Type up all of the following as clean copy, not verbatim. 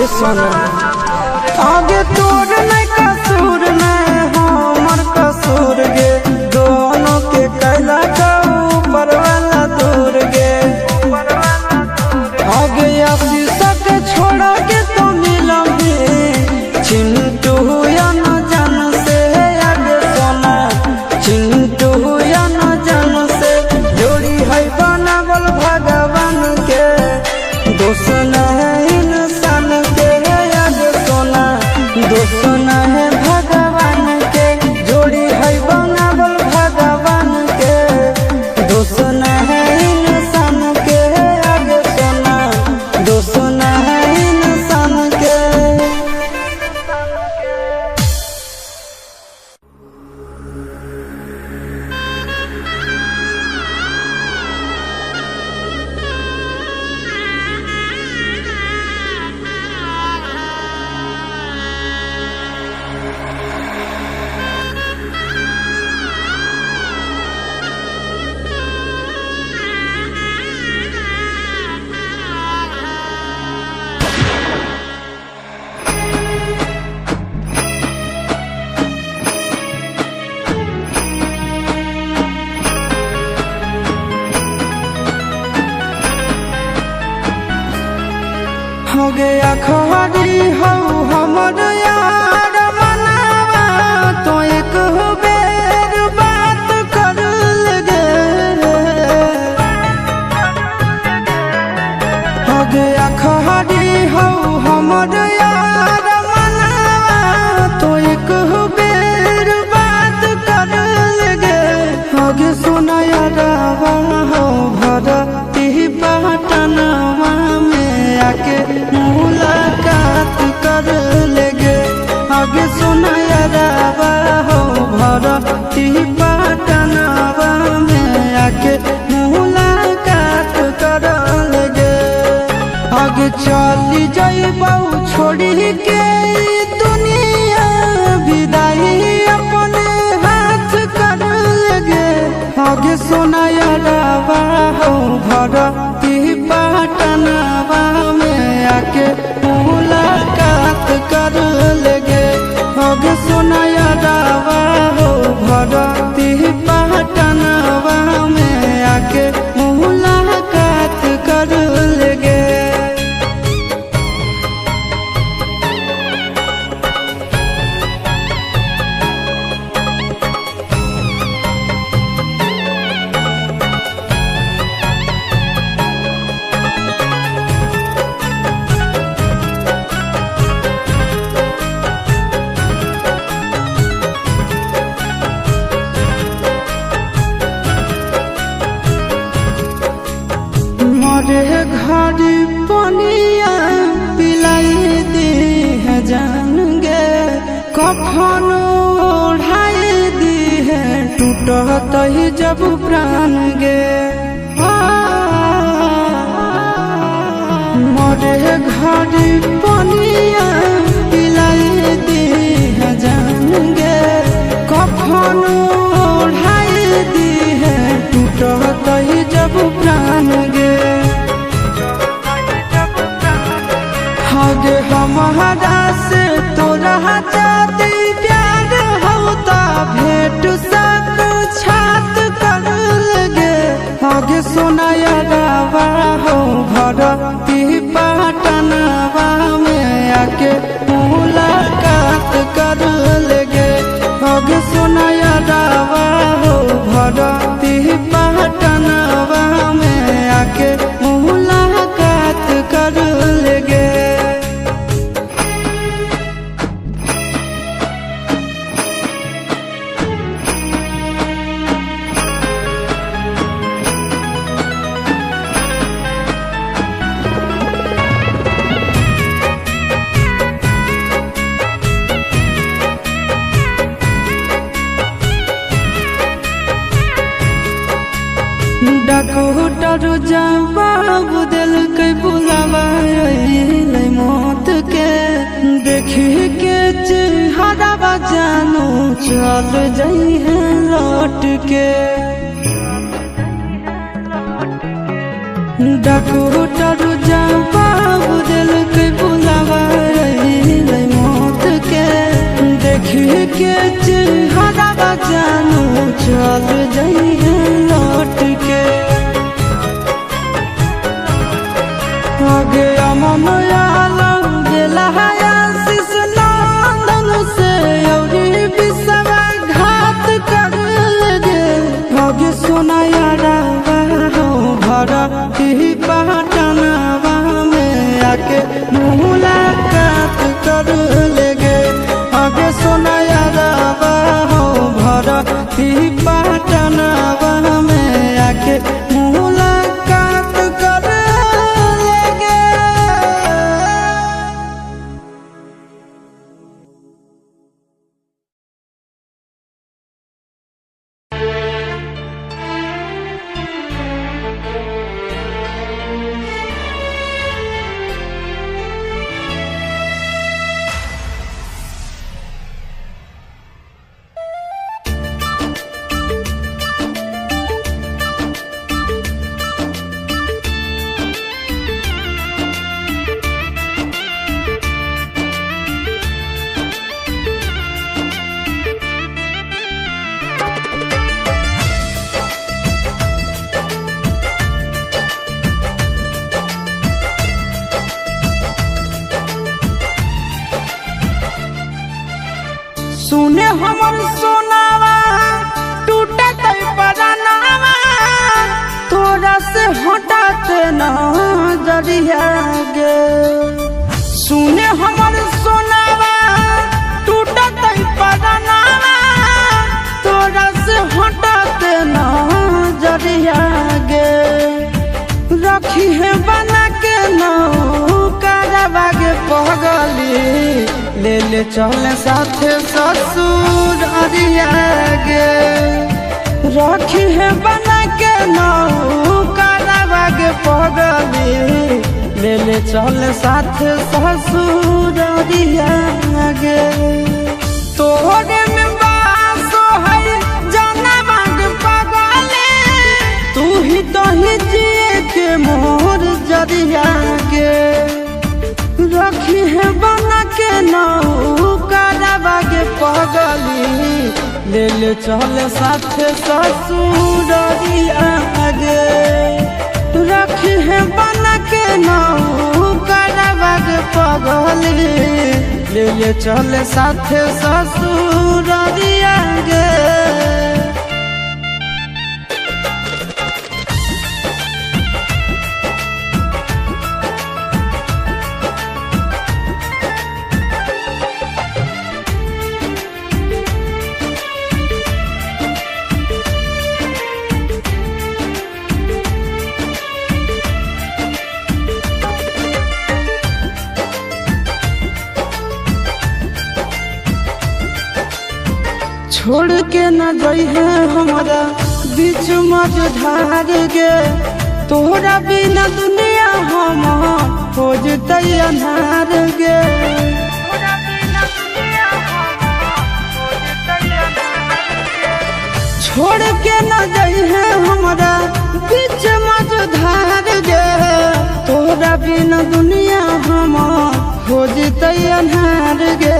सोना आगे तोर नहीं कसूर नहीं हमर कसूर गे दोनों के कैला का ऊपर वाला दूर गे आगे शीशा के छोड़ा के तो मिलोगे चिंटू या न जान से आगे सोना चिंटू या न जान से जोड़ी है बनावल भगवान के दोस्त न है इंसान के आगे सोना दोस्त न है भगवान के जोड़ी है बनावल भगवान के दोस्त न है इंसान के आगे सोना दोस्त न है इंसान के। हो गया खरी हो हमर यार मनावा तो एक बेर बात कर लगे हो गया खरी हो हमर यार मनावा तो एक बेर बात कर लगे हो गे सोना यारवा हो भरती पटनवा में आके मुलाकात कर लेगे आगे सुना यारवा हो भरती पटनवा में आके मुलाकात कर लेगे आगे चली जाइबौ छोड़ी के दुनिया विदाई अपने हाथ कर लेगे आगे सुना यारवा हो भरती पटनवा में आके मुलाकात कर लेगे आगे सुना यारवा हो भरती पटनवा में आके मुलाकात कर लेगे। मरे घड़ी पनिया पिलाई दी है जान गे कफन ओढ़ाई दी है टूटत ही जब प्राण गे मरे घड़ी पनिया पिलाई दी है जान गे कफन ओढ़ाई दी है टूटत ही जब प्राण गे आगे हमारा से तोरा जाती प्यार होता भेंट साक्षात कर लगे आगे सोना यारवा हो भरती पटनवा में आके मुलाकात कर लेगे आगे सोना यारवा हो भरती पटनवा में आके मुलाकात कर लेगे। डॉक्टर जवाब दिल के बुलावा मौत के देखी के चेहरा जानू चल जाई है लौट के डॉक्टर जवाब दिल के बुलावा मन आलम गेला आशीष नंदन से औरी विषवा घात कर गे भगे सोना यारा हो भरा ही पहचानवा में आके मुलाकात कर लेगे भगे सोना यारा हो भरा ही पहचानवा में आके मुलाकात कर लेगे। सुने हमर सोनावा टूटे तई परानावा तोरा से हटाते न जरिया गे सुने हमर सोनावा टूटे तई परानावा तोरा से हटाते न जरिया गे रखी है बना के न करवा गे पगली ले ले चल साथ ससुर अरिया गे रखी है बना के नौ करवा गे पगली ले ले चल साथ ससुर अरिया गे तोरे में बासो है जानवा गे पगली तू ही तो ही जिए के मोर जरिया गे रखी है बना के नौ करवा गे पगली ले ले चल साथ ससुर गे रखी है बना के नौ करवा गे पगली ले ले चल साथ ससुर गे। छोड़ के न गई है हमारा बीच मझधार गे तोहरा बिना दुनिया हम हो जतई अन्हार गे छोड़ के न गई है हमारा बीच मझधार गे तोहरा बिना दुनिया हम हो जतई अन्हार गे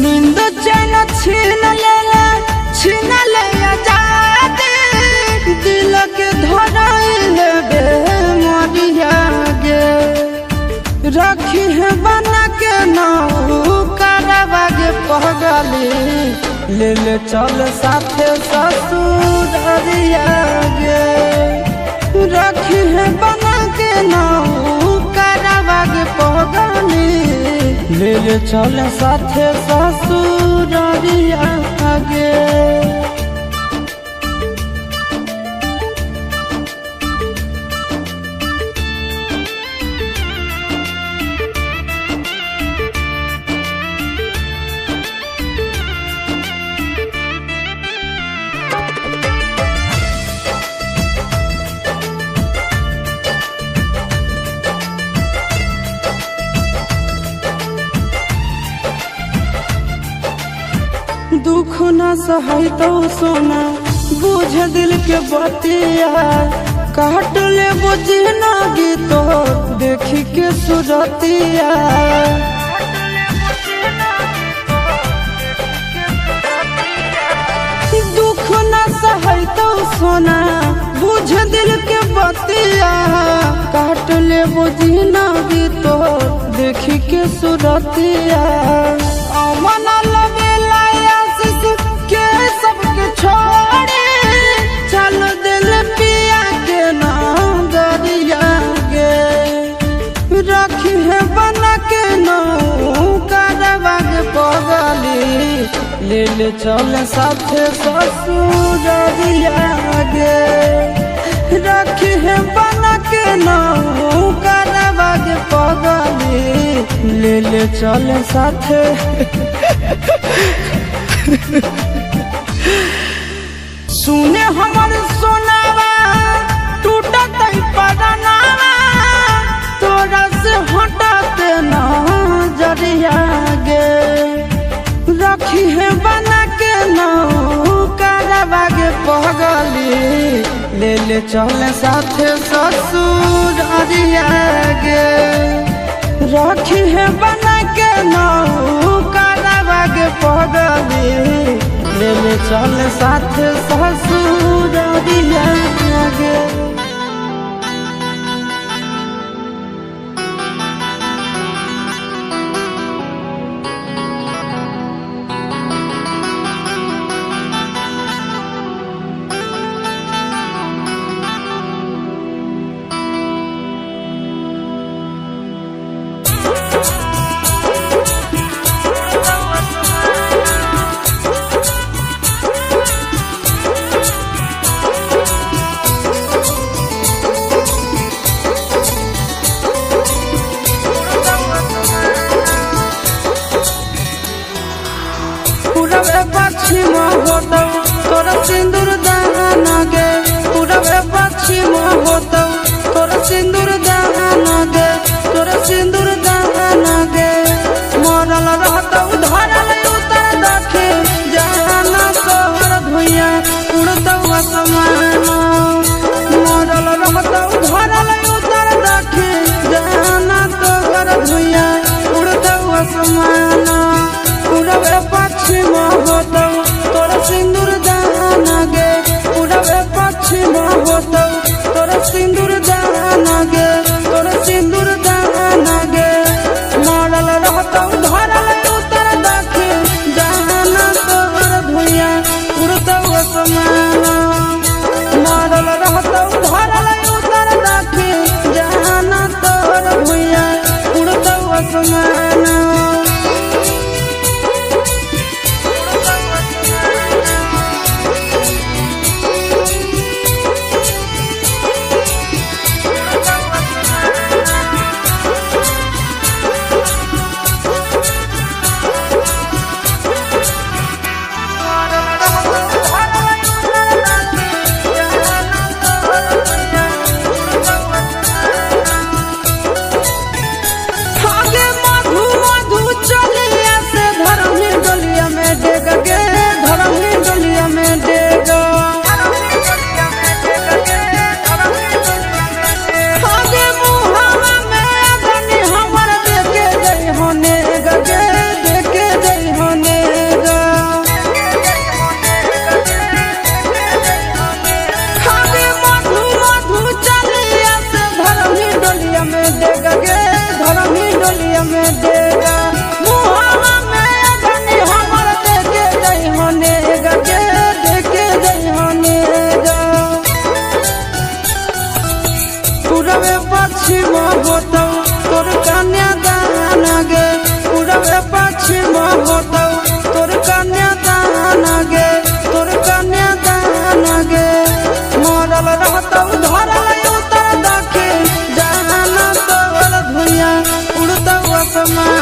नींद चैन छीन ले आजादी दिल के धराइल बे मरिया गे रखी है बना के नौ करवा गे पगली ले ले चल साथ ससुर गे रखी है बना के नौ करवा गे पगली ले ले चल साथ ससुर गे। दुख न सही तो सोना बुझ दिल के बतिया काट ले बुझी ना गीतो देखी के सुरतिया दुख न सही तो सोना बुझ दिल के बतिया काट ले बुझिना भी तो देखी के सुरतिया अमन लबेला आशीष के सबके छोड़े चल दिल पिया के नाम दरिया गे रखी है बना के नौकरवा के पगली ले ले चल साथे ससुरिया गे रखी है बना के नौकरवा के पगली ले ले चल साथे सुने हमर सोनावा टूटत पड़नावा तोरा से हटाते ना जरिया गे रखी है बना के नौकरवा के पगली ले ले चल साथे ससुरिया गे रखी है बना के नौकरवा के पगली ले ले चल साथे ससुरिया गे पूरबे पश्चिम होतौ तोरा सिंदूर दाना गे पूरबे पश्चिम होतौ तोरा सिंदूर दाना गे तोरा सिंदूर दाना गे मरल रहतौ धरल उतर दखे जाना तोहर भुइया उड़तौ आसमान मरल रहतौ धरल उतर दखे जाना तोहर भुइया उड़तौ आसमान पूरबे पश्चिम होतौ तोरा सिंदूर दाना गे पूरबे पश्चिम होतौ तोरा सिंदूर दाना गे तोरा सिंदूर दाना गे मरल रहतौ धरल उतर दखे जाना तोहर भुइया उड़तौ आसमान मरल रहतौ धरल उतर दखे जाना तोहर भुइया उड़तौ आसमान पूरबे पश्चिम होतौ तोर कन्या दाना गे पूरबे पश्चिम होतौ तोर कन्या दाना गे तोर कन्या दाना गे मरल रहतौ धरल उतर दखे जाना तोहर भुइया उड़तौ आसमान